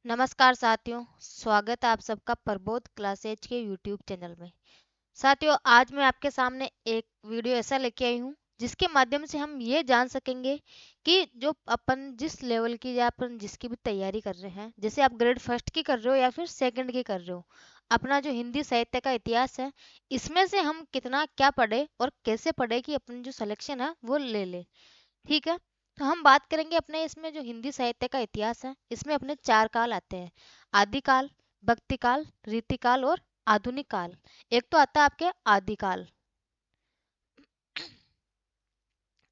नमस्कार साथियों, स्वागत है आप सबका प्रबोध क्लासेज के यूट्यूब चैनल में। साथियों, आज मैं आपके सामने एक वीडियो ऐसा लेके आई हूँ जिसके माध्यम से हम ये जान सकेंगे कि जो अपन जिस लेवल की या अपन जिसकी भी तैयारी कर रहे हैं, जैसे आप ग्रेड फर्स्ट की कर रहे हो या फिर सेकंड की कर रहे हो, अपना जो हिंदी साहित्य का इतिहास है, इसमें से हम कितना क्या पढ़े और कैसे पढ़े कि अपन जो सिलेक्शन है वो ले ले। ठीक है। तो हम बात करेंगे अपने इसमें जो हिंदी साहित्य का इतिहास है, इसमें अपने चार काल आते हैं। आदिकाल, भक्तिकाल, रीतिकाल और आधुनिक काल। एक तो आता है आपके आदिकाल,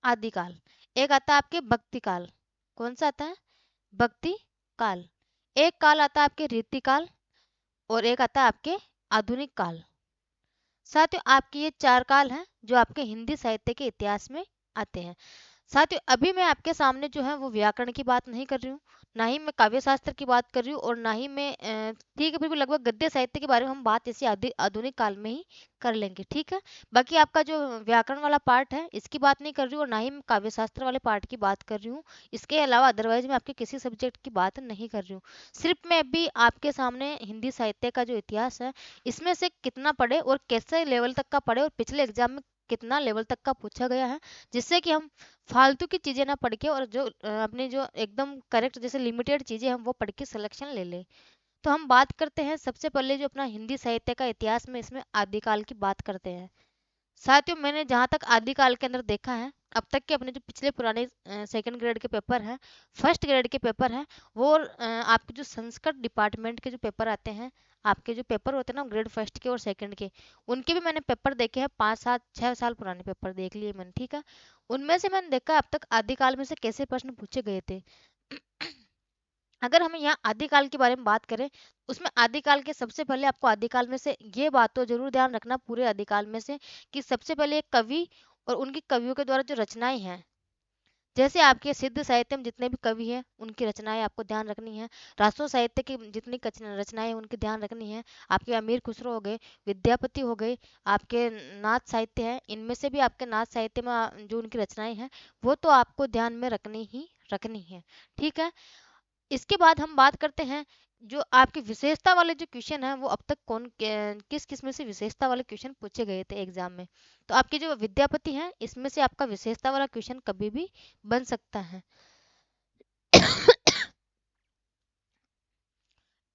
आदिकाल। एक आता है आपके भक्तिकाल। कौन सा आता है? भक्ति काल। एक काल आता है आपके रीतिकाल और एक आता है आपके आधुनिक काल। साथियों, आपके ये चार काल हैं जो आपके हिंदी साहित्य के इतिहास में आते हैं। साथियों, अभी मैं आपके सामने जो है वो व्याकरण की बात नहीं कर रही हूँ, ना ही मैं काव्य शास्त्र की बात कर रही हूँ, और ना ही मैं ठीक है, बिल्कुल लगभग गद्य साहित्य के बारे में हम बात इसी आधुनिक काल में ही कर लेंगे। ठीक है। बाकी आपका जो व्याकरण वाला पार्ट है इसकी बात नहीं कर रही हूँ, और ना ही मैं काव्य शास्त्र वाले पार्ट की बात कर रही हूँ। इसके अलावा अदरवाइज मैं आपके किसी सब्जेक्ट की बात नहीं कर रही हूँ। सिर्फ मैं अभी आपके सामने हिंदी साहित्य का जो इतिहास है, इसमें से कितना पढ़े और कैसे लेवल तक का पढ़े और पिछले एग्जाम में कितना लेवल तक का पूछा गया है, जिससे कि हम फालतू की चीजें ना पढ़ के और जो अपनी जो एकदम करेक्ट जैसे लिमिटेड चीजें हम वो पढ़ के सिलेक्शन ले ले। तो हम बात करते हैं सबसे पहले जो अपना हिंदी साहित्य का इतिहास में, इसमें आदिकाल की बात करते हैं। साथियों, मैंने जहाँ तक आदिकाल के अंदर देखा है, अब तक के अपने जो पिछले पुराने सेकंड ग्रेड के पेपर हैं, फर्स्ट ग्रेड के पेपर हैं, वो आपके जो संस्कृत डिपार्टमेंट के जो पेपर आते हैं, आपके जो पेपर होते हैं ना ग्रेड फर्स्ट के और सेकंड के, उनके भी मैंने पेपर देखे हैं। 5 7 6 साल पुराने पेपर देख लिए मैंने। ठीक है। उनमें से मैंने देखा अब तक आदिकाल में से कैसे प्रश्न पूछे गए थे। अगर हम यहाँ आदिकाल के बारे में बात करें, उसमें आदिकाल के सबसे पहले आपको आदिकाल में से ये बात तो जरूर ध्यान रखना पूरे आदिकाल में से, कि सबसे पहले एक कवि और उनकी कवियों के द्वारा जो रचनाएं हैं, जैसे आपके सिद्ध साहित्य में जितने भी कवि हैं उनकी रचनाएं आपको ध्यान रखनी है। राष्ट्रीय साहित्य की जितनी रचनाएं हैं उनकी ध्यान रखनी है। आपके अमीर खुसरो हो गए, विद्यापति हो गए, आपके नाथ साहित्य है, इनमें से भी आपके नाथ साहित्य में जो उनकी रचनाएं हैं वो तो आपको ध्यान में रखनी ही रखनी है। ठीक है। इसके बाद हम बात करते हैं जो आपके विशेषता वाले जो क्वेश्चन है, वो अब तक किस किस में से विशेषता वाले क्वेश्चन पूछे गए थे एग्जाम में। तो आपके जो विद्यापति हैं, इसमें से आपका विशेषता वाला क्वेश्चन कभी भी बन सकता है।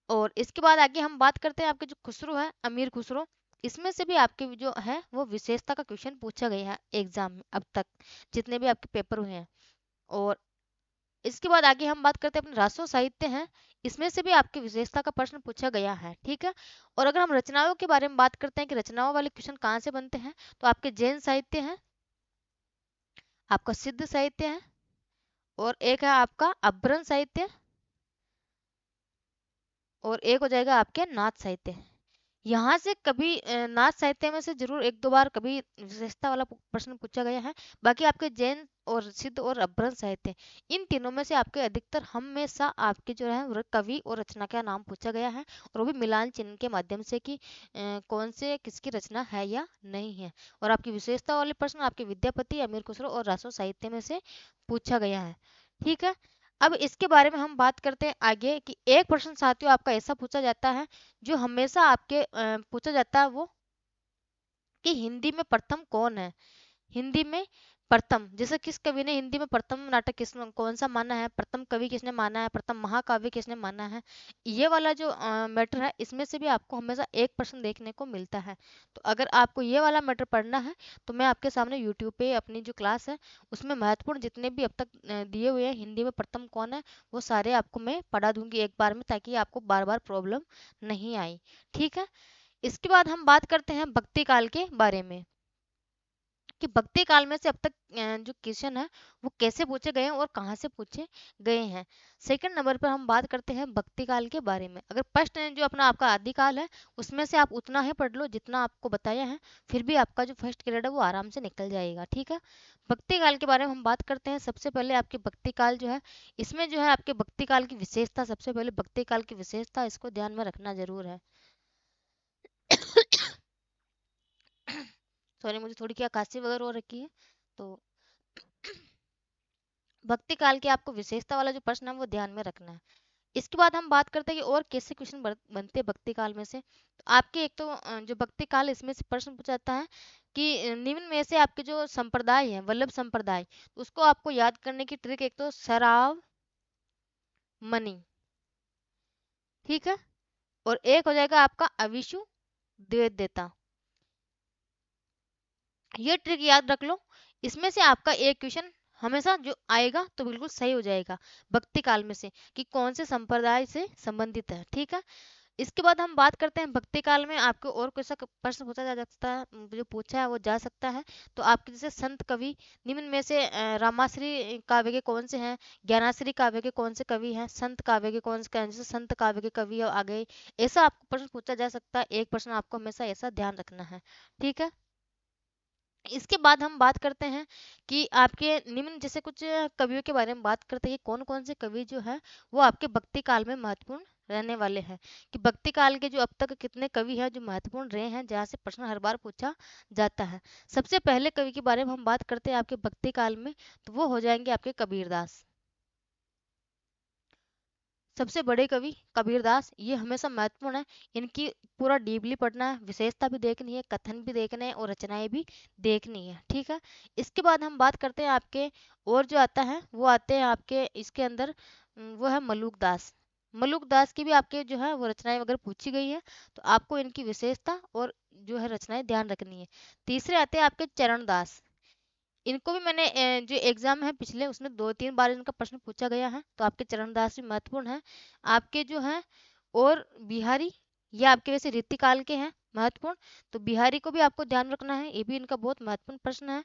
और इसके बाद आगे हम बात करते हैं आपके जो खुसरो है, अमीर खुसरो, इसमें से भी आपके जो है वो विशेषता का क्वेश्चन पूछा गया है एग्जाम में अब तक, जितने भी आपके पेपर हुए हैं। और इसके बाद आगे हम बात करते हैं अपने राष्ट्रीय साहित्य हैं, इसमें से भी आपकी विशेषता का प्रश्न पूछा गया है। ठीक है। और अगर हम रचनाओं के बारे में बात करते हैं कि रचनाओं वाले क्वेश्चन कहाँ से बनते हैं, तो आपके जैन साहित्य है, आपका सिद्ध साहित्य है, और एक है आपका अभ्रंश साहित्य, और एक हो जाएगा आपके नाथ साहित्य। यहाँ से कभी नाथ साहित्य में से जरूर एक दो बार कभी विशेषता वाला प्रश्न पूछा गया है। बाकी आपके जैन और सिद्ध और अभ्रंश साहित्य, इन तीनों में से आपके अधिकतर हमेशा आपके जो है कवि और रचना का नाम पूछा गया है, और वो भी मिलान चिन्ह के माध्यम से कि कौन से किसकी रचना है या नहीं है। और आपकी विशेषता वाले प्रश्न आपके विद्यापति, अमीर खुसरो और रासो साहित्य में से पूछा गया है। ठीक है। अब इसके बारे में हम बात करते हैं आगे कि एक प्रश्न साथियों आपका ऐसा पूछा जाता है जो हमेशा आपके पूछा जाता है, वो कि हिंदी में प्रथम कौन है। हिंदी में प्रथम, जैसे किस कवि ने हिंदी में प्रथम नाटक किसने कौन सा माना है, प्रथम कवि किसने माना है, प्रथम महाकाव्य किसने माना है। ये वाला जो मैटर है, इसमें से भी आपको हमेशा एक प्रश्न देखने को मिलता है। तो अगर आपको ये वाला मैटर पढ़ना है, तो मैं आपके सामने यूट्यूब पे अपनी जो क्लास है उसमें महत्वपूर्ण जितने भी अब तक दिए हुए हैं हिंदी में प्रथम कौन है, वो सारे आपको मैं पढ़ा दूंगी एक बार में, ताकि आपको बार बार प्रॉब्लम नहीं आई। ठीक है। इसके बाद हम बात करते हैं भक्ति काल के बारे में, कि भक्ति काल में से अब तक जो क्वेश्चन है वो कैसे पूछे गए हैं और कहाँ से पूछे गए हैं। सेकंड नंबर पर हम बात करते हैं भक्ति काल के बारे में। अगर फर्स्ट जो अपना आपका आदिकाल है, उसमें से आप उतना ही पढ़ लो जितना आपको बताया है, फिर भी आपका जो फर्स्ट ग्रेड है वो आराम से निकल जाएगा। ठीक है। भक्ति काल के बारे में हम बात करते हैं। सबसे पहले आपके भक्ति काल जो है, इसमें जो है आपके भक्ति काल की विशेषता, सबसे पहले भक्ति काल की विशेषता इसको ध्यान में रखना जरूर है। सॉरी, मुझे थोड़ी क्या खांसी वगैरह हो रखी है, तो भक्ति काल के आपको विशेषता वाला जो प्रश्न है वो ध्यान में रखना है। इसके बाद हम बात करते हैं कि और कैसे क्वेश्चन बनते हैं भक्ति काल में से। तो आपके एक तो जो भक्ति काल, इसमें से प्रश्न पूछा जाता है कि निम्न में से आपके जो संप्रदाय है, वल्लभ संप्रदाय, उसको आपको याद करने की ट्रिक, एक तो सराव मणि, ठीक है, और एक हो जाएगा आपका अविशु द्वैत देता। ये ट्रिक याद रख लो। इसमें से आपका एक क्वेश्चन हमेशा जो आएगा तो बिल्कुल सही हो जाएगा भक्ति काल में से, कि कौन से संप्रदाय से संबंधित है, ठीक है। इसके बाद हम बात करते हैं भक्ति काल में आपको और कैसा प्रश्न पूछा जा सकता है, जो पूछा है वो जा सकता है। तो आपके जैसे संत कवि निम्न में से रामाश्री काव्य के कौन से हैं, ज्ञानाश्री काव्य के कौन से कवि हैं, संत काव्य के कौन से, जैसे संत काव्य के कवि आ गए, ऐसा आपको प्रश्न पूछा जा सकता है। एक प्रश्न आपको हमेशा ऐसा ध्यान रखना है, ठीक है। इसके बाद हम बात करते हैं कि आपके निम्न जैसे कुछ कवियों के बारे में बात करते हैं कि कौन कौन से कवि जो है वो आपके भक्ति काल में महत्वपूर्ण रहने वाले हैं, कि भक्ति काल के जो अब तक कितने कवि हैं जो महत्वपूर्ण रहे हैं, जहाँ से प्रश्न हर बार पूछा जाता है। सबसे पहले कवि के बारे में हम बात करते हैं आपके भक्ति काल में, तो वो हो जाएंगे आपके कबीरदास। सबसे बड़े कवि कबीरदास, ये हमेशा महत्वपूर्ण है। इनकी पूरा डीपली पढ़ना है, विशेषता भी देखनी है, कथन भी देखने हैं और रचनाएं भी देखनी है, ठीक है। इसके बाद हम बात करते हैं आपके और जो आता है वो आते हैं आपके इसके अंदर, वो है मलुक दास। मलुक दास की भी आपके जो है वो रचनाएं अगर पूछी गई है तो आपको इनकी विशेषता और जो है रचनाएं ध्यान रखनी है। तीसरे आते हैं आपके चरण दास। इनको भी मैंने जो एग्जाम है पिछले, उसमें 2-3 बार इनका प्रश्न पूछा गया है, तो आपके चरणदास भी महत्वपूर्ण है। आपके जो है और बिहारी, ये आपके वैसे रीतिकाल के हैं महत्वपूर्ण, तो बिहारी को भी आपको ध्यान रखना है, ये भी इनका बहुत महत्वपूर्ण प्रश्न है।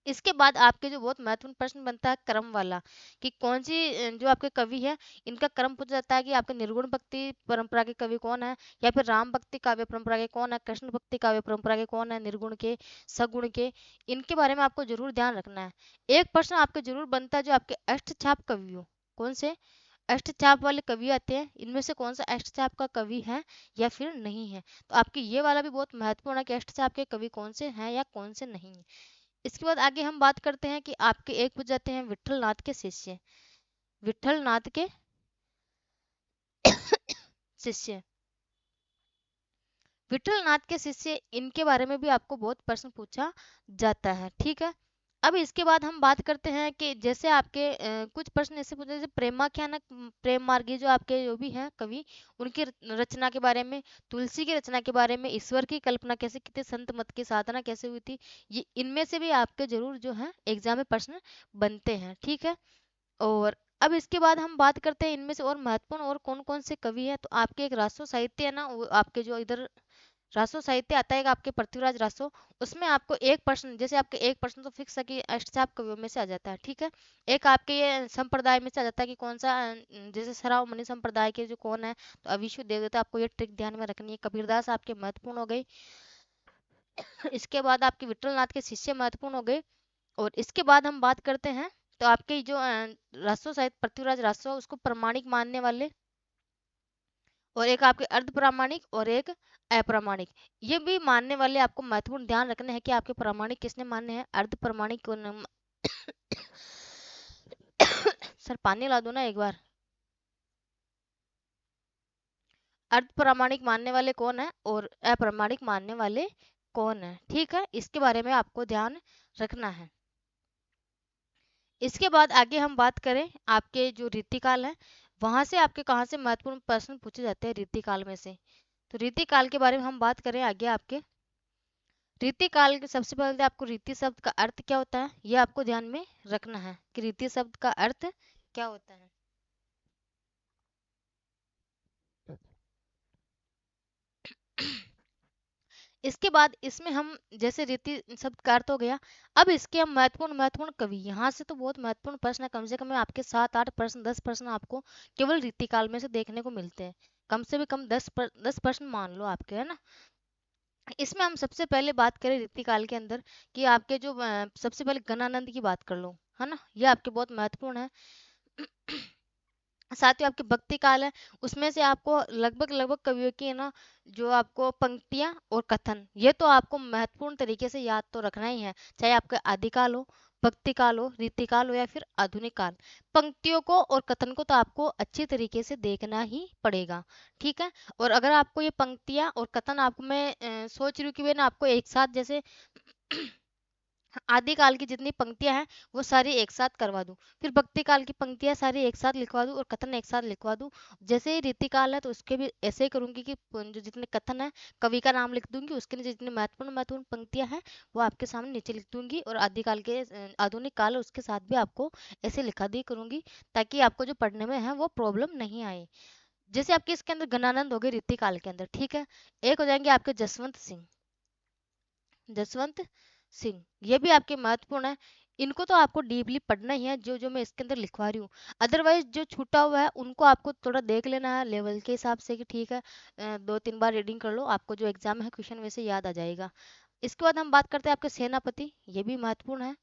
इसके बाद आपके जो बहुत महत्वपूर्ण प्रश्न बनता है क्रम वाला, कि कौन सी जो आपके कवि है इनका क्रम पूछा जाता है, कि आपके निर्गुण भक्ति परंपरा के कवि कौन है, या फिर राम भक्ति काव्य परंपरा के कौन है, कृष्ण भक्ति काव्य परंपरा के कौन है, निर्गुण के, सगुण के, इनके बारे में आपको जरूर ध्यान रखना है। एक प्रश्न आपके जरूर बनता है जो आपके अष्टछाप कवि हो, कौन से अष्टचाप वाले कवि आते हैं, इनमें से कौन सा अष्टचाप का कवि है या फिर नहीं है। तो आपके ये वाला भी बहुत महत्वपूर्ण है कि अष्टचाप के कवि कौन से हैं या कौन से नहीं है। इसके बाद आगे हम बात करते हैं कि आपके एक बच जाते हैं विठल नाथ के शिष्य, विठल नाथ के शिष्य, विठल नाथ के शिष्य, इनके बारे में भी आपको बहुत प्रश्न पूछा जाता है, ठीक है। अब इसके बाद हम बात करते हैं कि जैसे आपके कुछ प्रश्न ऐसे पूछे जैसे प्रेमाख्यानक, प्रेम मार्गी जो आपके जो भी हैं कवि, उनकी रचना के बारे में, तुलसी की रचना के बारे में, ईश्वर की कल्पना कैसे की थी, संत मत की साधना कैसे हुई थी, ये इनमें से भी आपके जरूर जो है एग्जाम में प्रश्न बनते हैं, ठीक है। और अब इसके बाद हम बात करते हैं इनमें से और महत्वपूर्ण और कौन कौन से कवि हैं। तो आपके एक रासो साहित्य है ना, वो आपके जो इधर रासो साहित्य आता है आपके पृथ्वीराज रासो, उसमें आपको एक प्रश्न, जैसे आपके एक प्रश्न तो फिक्स है कि अष्टचाप कवियों में से आ जाता है, ठीक है। एक आपके ये संप्रदाय में से आ जाता है कि कौन सा जैसे सराव मणि संप्रदाय के जो कौन है, तो अविशु देवदत्ता, आपको ये ट्रिक ध्यान में रखनी है। कबीरदास आपके महत्वपूर्ण हो गई। इसके बाद आपके विठलनाथ के शिष्य महत्वपूर्ण हो गए। और इसके बाद हम बात करते हैं तो आपके जो रासो साहित्य पृथ्वीराज रासो, उसको प्रमाणिक मानने वाले, और एक आपके अर्ध प्रामाणिक और एक अप्रामाणिक, ये भी मानने वाले आपको महत्वपूर्ण ध्यान रखने हैं कि आपके प्रामाणिक किसने मानने हैं, अर्ध प्रामाणिक को सर पानी ला दो ना एक बार। अर्ध प्रामाणिक मानने वाले कौन है और अप्रामाणिक मानने वाले कौन है, ठीक है, इसके बारे में आपको ध्यान रखना है। इसके बाद आगे हम बात करें आपके जो रीतिकाल है, वहां से आपके कहाँ से महत्वपूर्ण प्रश्न पूछे जाते हैं रीतिकाल में से। तो रीतिकाल के बारे में हम बात करें आगे आपके रीतिकाल के, सबसे पहले तो आपको रीति शब्द का अर्थ क्या होता है ये आपको ध्यान में रखना है, कि रीति शब्द का अर्थ क्या होता है। इसके बाद इसमें हम जैसे रीति शब्द का अर्थ हो गया, अब इसके हम महत्वपूर्ण महत्वपूर्ण कवि, यहाँ से तो बहुत महत्वपूर्ण प्रश्न है, कम से कम आपके 7-8 प्रश्न 10 प्रश्न आपको केवल रीतिकाल में से देखने को मिलते हैं। कम से भी कम 10 प्रश्न मान लो आपके, है ना। इसमें हम सबसे पहले बात करें रीतिकाल के अंदर, कि आपके जो सबसे पहले गणानंद की बात कर लो, है ना, ये आपके बहुत महत्वपूर्ण है। साथ ही आपके भक्ति काल है, उसमें से आपको लगभग लगभग कवियों की है ना जो आपको पंक्तियां और कथन, ये तो आपको महत्वपूर्ण तरीके से याद तो रखना ही है, चाहे आपका आदिकाल हो, भक्ति काल हो, रीतिकाल हो या फिर आधुनिक काल, पंक्तियों को और कथन को तो आपको अच्छी तरीके से देखना ही पड़ेगा। ठीक है। और अगर आपको ये पंक्तियां और कथन आपको मैं सोच रही हूँ कि मैं ना आपको एक साथ जैसे आदिकाल की जितनी पंक्तियां हैं वो सारी एक साथ करवा दूं, फिर भक्ति काल की पंक्तियां सारी एक साथ लिखवा दूं और कथन एक साथ लिखवा दूं। जैसे ही रीतिकाल है तो उसके भी ऐसे ही करूंगी कि जो जितने कथन है कवि का नाम लिख दूंगी, उसके नीचे जितनी महत्वपूर्ण महत्वपूर्ण पंक्तियां हैं वो आपके सामने नीचे लिख दूंगी, और आदिकाल के आधुनिक काल है उसके साथ भी आपको ऐसे लिखा दी करूंगी, ताकि आपको जो पढ़ने में है वो प्रॉब्लम नहीं आए। जैसे आपके इसके अंदर घनानंद हो गए रीतिकाल के अंदर, ठीक है। एक हो जाएंगे आपके जसवंत सिंह, जसवंत सिंह, ये भी आपके महत्वपूर्ण है। इनको तो आपको डीपली पढ़ना ही है, जो जो मैं इसके अंदर लिखवा रही हूँ। अदरवाइज जो छूटा हुआ है उनको आपको थोड़ा देख लेना है लेवल के हिसाब से कि ठीक है, 2-3 बार रीडिंग कर लो, आपको जो एग्जाम है क्वेश्चन वैसे याद आ जाएगा। इसके बाद हम बात करते हैं आपके सेनापति, ये भी महत्वपूर्ण है,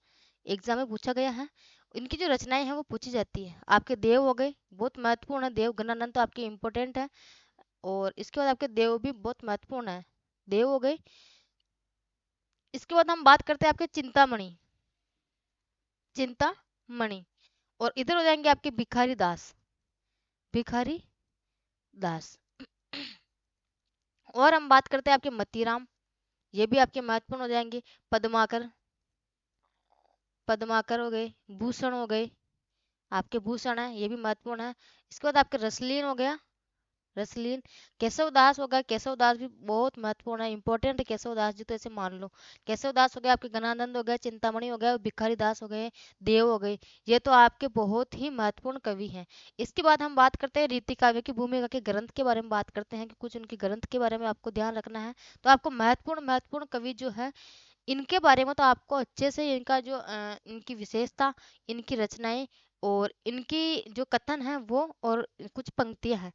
एग्जाम में पूछा गया है। इनकी जो रचनाएं हैं वो पूछी जाती है। आपके देव हो गए, बहुत महत्वपूर्ण है, देव गणानंद तो आपके इम्पोर्टेंट है। और इसके बाद आपके देव भी बहुत महत्वपूर्ण है, देव हो गए। इसके बाद हम बात करते हैं आपके चिंतामणि, चिंतामणि। और इधर हो जाएंगे आपके भिखारी दास, भिखारी दास। और हम बात करते हैं आपके मतीराम, ये भी आपके महत्वपूर्ण हो जाएंगे। पद्माकर, पद्माकर हो गए, भूषण हो गए, आपके भूषण है, ये भी महत्वपूर्ण है। इसके बाद आपके रसलीन हो गया, रसलीन। केशव दास हो गया, केशव दास भी बहुत महत्वपूर्ण है, इंपॉर्टेंट है केशव दास जी, तो ऐसे मान लो। केशव दास हो गया, आपके गणानंद हो गया, चिंतामणि हो गया, भिखारी दास हो गए, देव हो गए, ये तो आपके बहुत ही महत्वपूर्ण कवि हैं। इसके बाद हम बात करते हैं रीति काव्य की भूमिका के ग्रंथ के बारे में बात करते हैं कि कुछ उनके ग्रंथ के बारे में आपको ध्यान रखना है। तो आपको महत्वपूर्ण महत्वपूर्ण कवि जो है इनके बारे में तो आपको अच्छे से इनका जो इनकी विशेषता, इनकी रचनाएं और इनकी जो कथन है वो, और कुछ पंक्तियां हैं,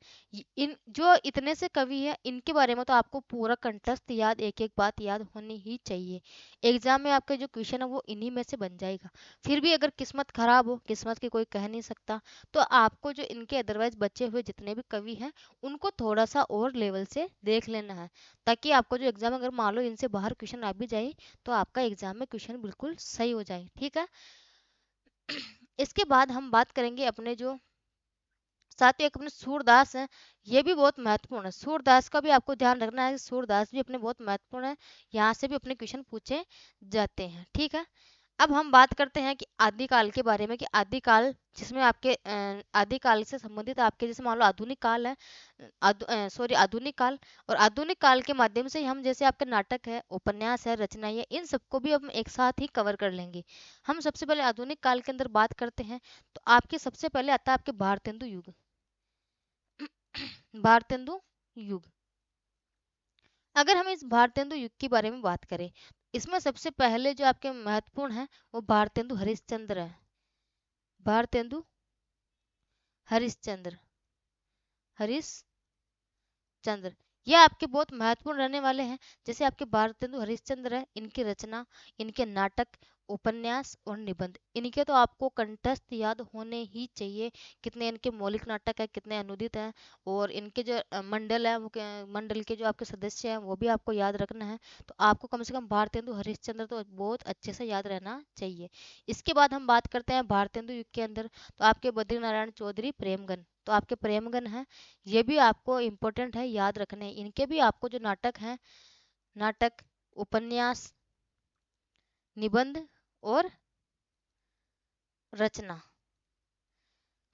इन जो इतने से कवि है इनके बारे में तो आपको पूरा कंठस्थ याद, एक एक बात याद होनी ही चाहिए। एग्जाम में आपका जो क्वेश्चन है वो इन्हीं में से बन जाएगा। फिर भी अगर किस्मत खराब हो, किस्मत की कोई कह नहीं सकता, तो आपको जो इनके अदरवाइज बचे हुए जितने भी कवि हैं उनको थोड़ा सा और लेवल से देख लेना है, ताकि आपको जो एग्जाम अगर मान लो इनसे बाहर क्वेश्चन आ भी जाए तो आपका एग्जाम में क्वेश्चन बिल्कुल सही हो जाए। ठीक है। इसके बाद हम बात करेंगे अपने जो साथ ही एक अपने सूरदास हैं, ये भी बहुत महत्वपूर्ण है। सूरदास का भी आपको ध्यान रखना है, सूरदास भी अपने बहुत महत्वपूर्ण है, यहाँ से भी अपने क्वेश्चन पूछे जाते हैं। ठीक है। अब हम बात करते हैं कि आदिकाल के बारे में, कि आदिकाल जिसमें आपके आदिकाल से संबंधित आपके जैसे मान लो आधुनिक काल है, सॉरी आधुनिक काल, और आधुनिक काल के माध्यम से हम जैसे आपके नाटक है, उपन्यास है, रचनाएं है, इन सबको भी हम एक साथ ही कवर कर लेंगे। हम सबसे पहले आधुनिक काल के अंदर बात करते हैं, तो आपके सबसे पहले आता है आपके भारतेंदु युग, भारतेंदु युग। अगर हम इस भारतेंदु युग के बारे में बात करें, इसमें सबसे पहले जो आपके महत्वपूर्ण है वो भारतेंदु हरिश्चंद्र है, भारतेंदु हरिश्चंद्र, हरिश्चंद्र, ये आपके बहुत महत्वपूर्ण रहने वाले हैं। जैसे आपके भारतेंदु हरिश्चंद्र है, इनकी रचना, इनके नाटक, उपन्यास और निबंध, इनके तो आपको कंठस्थ याद होने ही चाहिए। कितने इनके मौलिक नाटक है, कितने अनुदित हैं, और इनके जो मंडल है वो मंडल के जो आपके सदस्य हैं वो भी आपको याद रखना है। तो आपको कम से कम भारतेंदु हरिश्चंद्र तो बहुत अच्छे से याद रहना चाहिए। इसके बाद हम बात करते हैं भारतेंदु युग के अंदर, तो आपके बद्री नारायण चौधरी प्रेमगन, तो आपके प्रेमगन हैं, ये भी आपको इम्पोर्टेंट है, याद रखने हैं। इनके भी आपको जो नाटक हैं, नाटक, उपन्यास, निबंध और रचना,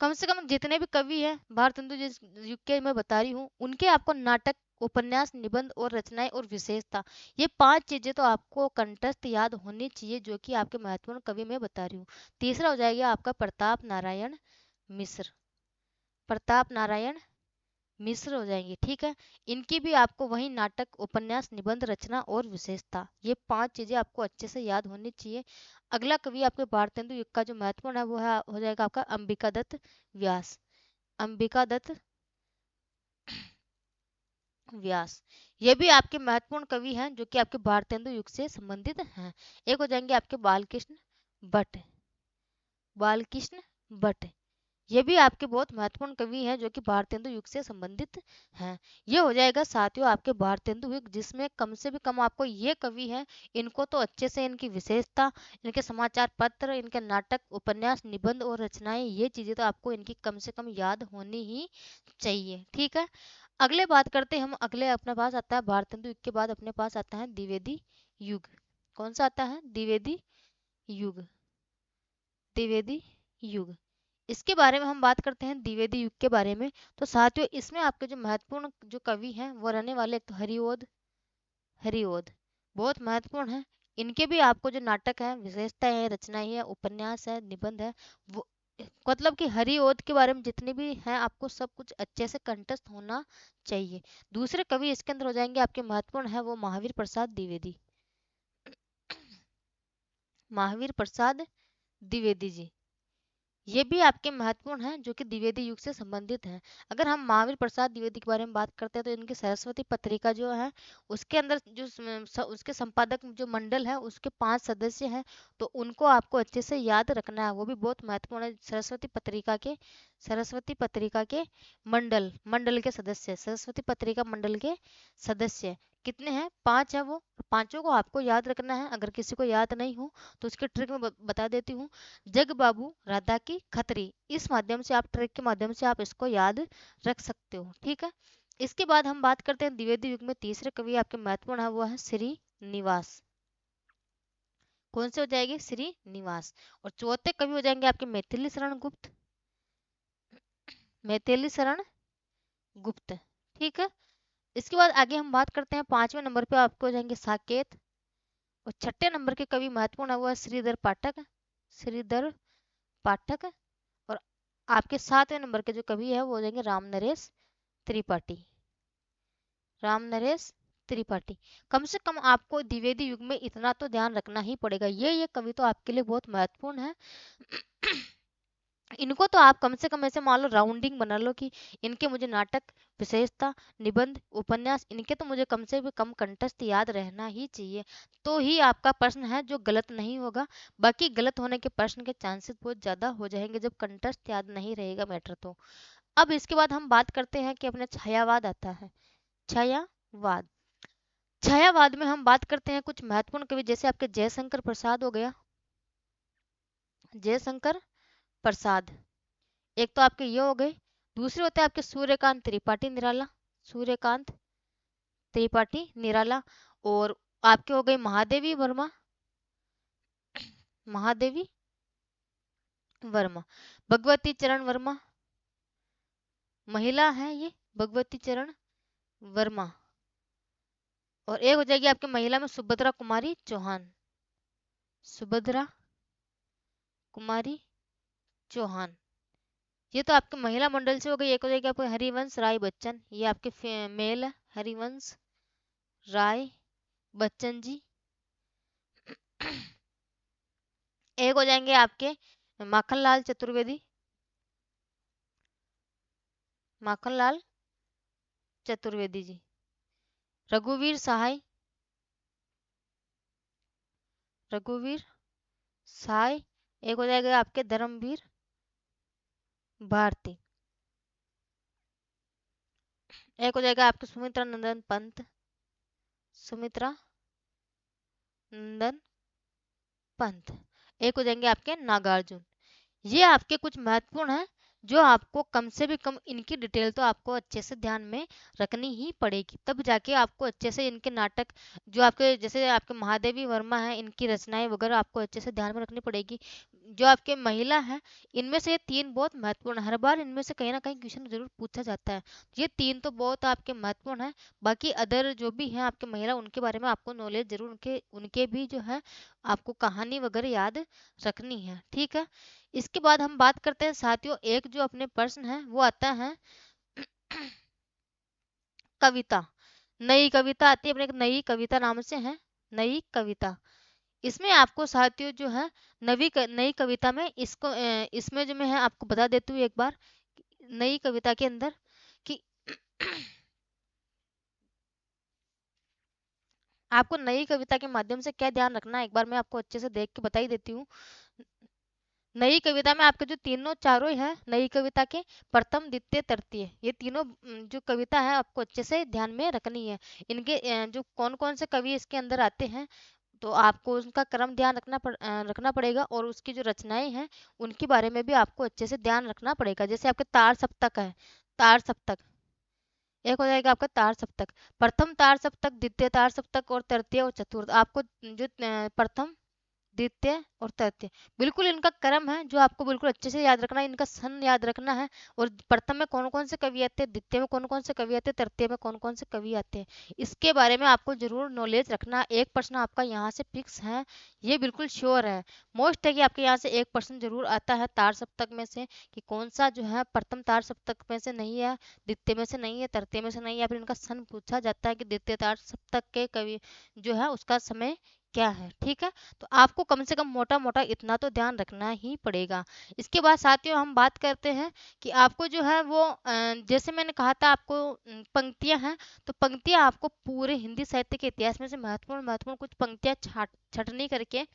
कम से कम जितने भी कवि हैं भारतेंदु जिस युग के मैं बता रही हूँ उनके आपको नाटक, उपन्यास, निबंध और रचनाएं और विशेषता, ये 5 चीजें तो आपको कंठस्थ याद होनी चाहिए, जो कि आपके महत्वपूर्ण कवि मैं बता रही हूँ। तीसरा हो जाएगा आपका प्रताप नारायण मिश्र, प्रताप नारायण मिश्र हो जाएंगे। ठीक है। इनकी भी आपको वही नाटक, उपन्यास, निबंध, रचना और विशेषता, ये 5 चीजें आपको अच्छे से याद होनी चाहिए। अगला कवि आपके भारतेंदु युग का जो महत्वपूर्ण है वो है हो जाएगा आपका अंबिका दत्त व्यास, अंबिका दत्त व्यास, ये भी आपके महत्वपूर्ण कवि हैं जो कि आपके भारतेंदु युग से संबंधित हैं। एक हो जाएंगे आपके बालकृष्ण भट्ट, बालकृष्ण भट्ट, ये भी आपके बहुत महत्वपूर्ण कवि हैं जो कि भारतेंदु युग से संबंधित हैं। ये हो जाएगा साथियों आपके भारतेंदु युग, जिसमें कम से भी कम आपको ये कवि हैं, इनको तो अच्छे से इनकी विशेषता, इनके समाचार पत्र, इनके नाटक, उपन्यास, निबंध और रचनाएं, ये चीजें तो आपको इनकी कम से कम याद होनी ही चाहिए। ठीक है, अगले बात करते हैं हम। अगले अपने पास आता है भारतेंदु युग के बाद अपने पास आता है द्विवेदी युग। कौन सा आता है? द्विवेदी युग। द्विवेदी युग, इसके बारे में हम बात करते हैं द्विवेदी युग के बारे में। तो साथियों इसमें आपके जो महत्वपूर्ण जो कवि हैं वो रहने वाले, एक तो हरिओद। हरिओद बहुत महत्वपूर्ण है। इनके भी आपको जो नाटक है, विशेषताएं है, रचनाएं है, उपन्यास है, निबंध है, वो मतलब कि हरिओद के बारे में जितने भी हैं आपको सब कुछ अच्छे से कंठस्थ होना चाहिए। दूसरे कवि इसके अंदर हो जाएंगे आपके महत्वपूर्ण है, वो महावीर प्रसाद द्विवेदी। महावीर प्रसाद द्विवेदी जी, ये भी आपके महत्वपूर्ण हैं जो कि द्विवेदी युग से संबंधित हैं। अगर हम महावीर प्रसाद द्विवेदी के बारे में बात करते हैं तो इनकी सरस्वती पत्रिका जो है उसके अंदर जो उसके संपादक जो मंडल है उसके 5 सदस्य हैं, तो उनको आपको अच्छे से याद रखना है, वो भी बहुत महत्वपूर्ण है। सरस्वती पत्रिका के मंडल मंडल के सदस्य, सरस्वती पत्रिका मंडल के सदस्य कितने हैं? 5 है वो। पांचों को आपको याद रखना है। अगर किसी को याद नहीं हो तो उसकी ट्रिक मैं बता देती हूँ। जग बाबू राधा की खत्री, इस माध्यम से आप ट्रिक के माध्यम से आप इसको याद रख सकते हो। ठीक है, इसके बाद हम बात करते हैं द्विवेदी युग में तीसरे कवि आपके महत्वपूर्ण है, वो है श्री निवास। कौन से हो जाएंगे? श्री निवास। और चौथे कवि हो जाएंगे आपके मैथिली शरण गुप्त। मैथिली शरण गुप्त। ठीक है, इसके बाद आगे हम बात करते हैं 5वें नंबर पे आपको हो जाएंगे साकेत। और छठे नंबर के कवि महत्वपूर्ण है वो है श्रीधर पाठक। श्रीधर पाठक। और आपके 7वें नंबर के जो कवि है वो हो जाएंगे राम नरेश त्रिपाठी। राम नरेश त्रिपाठी। कम से कम आपको द्विवेदी युग में इतना तो ध्यान रखना ही पड़ेगा, ये कवि तो आपके लिए बहुत महत्वपूर्ण है। इनको तो आप कम से कम ऐसे मान लो राउंडिंग बना लो कि इनके मुझे नाटक, विशेषता, निबंध, उपन्यास, इनके तो मुझे कम से भी कम कंठस्थ याद रहना ही चाहिए, तो ही आपका प्रश्न है जो गलत नहीं होगा। बाकी गलत होने के प्रश्न के चांसेस बहुत ज्यादा हो जाएंगे जब कंठस्थ याद नहीं रहेगा मैटर तो। अब इसके बाद हम बात करते हैं कि अपने छायावाद आता है। छायावाद। छायावाद में हम बात करते हैं कुछ महत्वपूर्ण कवि, जैसे आपके जयशंकर प्रसाद हो गया। जयशंकर प्रसाद, एक तो आपके ये हो गए। दूसरे होते हैं आपके सूर्यकांत त्रिपाठी निराला। सूर्यकांत त्रिपाठी निराला। और आपके हो गए महादेवी वर्मा। महादेवी वर्मा। भगवती चरण वर्मा, महिला है ये, भगवती चरण वर्मा। और एक हो जाएगी आपके महिला में सुभद्रा कुमारी चौहान। सुभद्रा कुमारी चौहान, ये तो आपके महिला मंडल से हो गई। एक हो जाएगी आपके हरिवंश राय बच्चन, ये आपके मेल है, हरिवंश राय बच्चन जी। एक हो जाएंगे आपके माखनलाल चतुर्वेदी। माखनलाल चतुर्वेदी जी। रघुवीर सहाय। रघुवीर सहाय। एक हो जाएगा आपके धर्मवीर भारती। एक हो जाएगा आपके सुमित्रा नंदन पंत। सुमित्रा नंदन पंत। एक हो जाएंगे आपके नागार्जुन। ये आपके कुछ महत्वपूर्ण हैं जो आपको कम से भी कम इनकी डिटेल तो आपको अच्छे से ध्यान में रखनी ही पड़ेगी, तब जाके आपको अच्छे से इनके नाटक, जो आपके जैसे आपके महादेवी वर्मा है, इनकी रचनाएं वगैरह आपको अच्छे से ध्यान में रखनी पड़ेगी। जो आपके महिला है, इनमें से ये 3 बहुत महत्वपूर्ण है। हर बार इनमें से कहीं ना कहीं क्वेश्चन जरूर पूछा जाता है। ये 3 तो बहुत आपके महत्वपूर्ण है। बाकी अदर जो भी हैं आपके महिला, उनके बारे में आपको नॉलेज जरूर, उनके उनके भी जो है आपको कहानी वगैरह याद रखनी है। ठीक है, इसके बाद हम बात करते हैं साथियों, एक जो अपने प्रश्न है वो आता है कविता। नई कविता आती है अपने, एक नई कविता नाम से है नई कविता। इसमें आपको साथियों जो है नई कविता में इसको इसमें जो मैं है आपको बता देती हूँ एक बार, नई कविता के अंदर कि आपको नई कविता के माध्यम से क्या ध्यान रखना है, एक बार मैं आपको अच्छे से देख के बता ही देती हूँ। नई कविता में आपके जो तीनों चारों ही है नई कविता के, प्रथम द्वितीय तृतीय, ये तीनों जो कविता है आपको अच्छे से ध्यान में रखनी है। इनके जो कौन कौन से कवि इसके अंदर आते हैं, तो आपको उनका क्रम ध्यान रखना पड़ेगा, और उसकी जो रचनाएं हैं उनके बारे में भी आपको अच्छे से ध्यान रखना पड़ेगा। जैसे आपके तार सप्तक है, तार सप्तक, एक हो जाएगा आपका तार सप्तक, प्रथम तार सप्तक, द्वितीय तार सप्तक और तृतीय और चतुर्थ। आपको जो प्रथम द्वितीय और तृतीय, बिल्कुल इनका क्रम है जो आपको बिल्कुल अच्छे से याद रखना है, इनका सन याद रखना है। और प्रथम में कौन कौन से कवि आते हैं, द्वितीय में कौन कौन से कवि आते हैं, तृतीय में कौन कौन से कवि आते हैं, इसके बारे में आपको जरूर नॉलेज रखना। एक प्रश्न आपका यहाँ से फिक्स है, ये बिल्कुल श्योर है, मोस्ट है कि आपके यहाँ से एक प्रश्न जरूर आता है तार सप्तक में से, कि कौन सा जो है प्रथम तार सप्तक में से नहीं है, द्वितीय में से नहीं है, तृतीय में से नहीं है, या फिर इनका सन पूछा जाता है कि द्वितीय तार सप्तक के कवि जो है उसका समय क्या है। ठीक है, तो आपको कम से कम मोटा मोटा इतना तो ध्यान रखना ही पड़ेगा। इसके बाद साथियों हम बात करते हैं कि आपको जो है वो जैसे मैंने कहा था आपको पंक्तियां हैं, तो पंक्तियां आपको पूरे हिंदी साहित्य के इतिहास में से महत्वपूर्ण महत्वपूर्ण कुछ पंक्तियां छटनी करके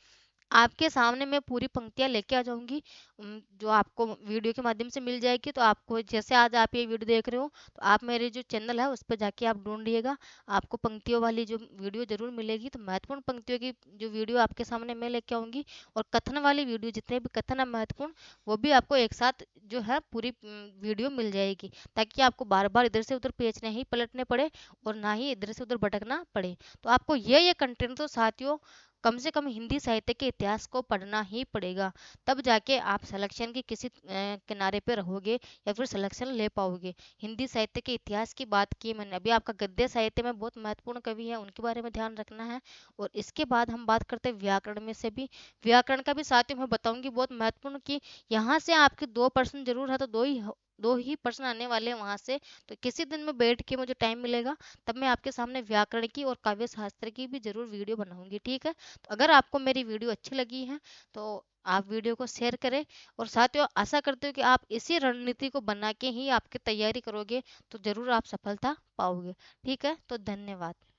आपके सामने मैं पूरी पंक्तियां लेके आ जाऊंगी, जो आपको वीडियो के माध्यम से मिल जाएगी। तो आपको जैसे आज आप ये वीडियो देख रहे हो, तो आप मेरे जो चैनल है उस पर जाके आप ढूंढिएगा, आपको पंक्तियों वाली जो वीडियो जरूर मिलेगी। तो महत्वपूर्ण पंक्तियों की जो वीडियो आपके सामने मैं लेके आऊंगी, और कथन वाली वीडियो, जितने भी कथन है महत्वपूर्ण, वो भी आपको एक साथ जो है पूरी वीडियो मिल जाएगी, ताकि आपको बार बार इधर से उधर पेज नहीं पलटने पड़े, और ना ही इधर से उधर भटकना पड़े। तो आपको ये कंटेंट तो साथियों कम से कम हिंदी साहित्य के इतिहास को पढ़ना ही पड़ेगा, तब जाके आप सिलेक्शन के किसी किनारे पे रहोगे, या फिर सिलेक्शन ले पाओगे। हिंदी साहित्य के इतिहास की बात की मैंने, अभी आपका गद्य साहित्य में बहुत महत्वपूर्ण कवि है, उनके बारे में ध्यान रखना है। और इसके बाद हम बात करते हैं व्याकरण में से भी, व्याकरण का भी साथियों मैं बताऊंगी बहुत महत्वपूर्ण, कि यहाँ से आपके 2% जरूर है, तो दो ही प्रश्न आने वाले हैं वहां से। तो किसी दिन में बैठ के मुझे टाइम मिलेगा, तब मैं आपके सामने व्याकरण की और काव्य शास्त्र की भी जरूर वीडियो बनाऊंगी। ठीक है, तो अगर आपको मेरी वीडियो अच्छी लगी है, तो आप वीडियो को शेयर करें। और साथियों आशा करते हो कि आप इसी रणनीति को बना के ही आपकी तैयारी करोगे, तो जरूर आप सफलता पाओगे। ठीक है, तो धन्यवाद।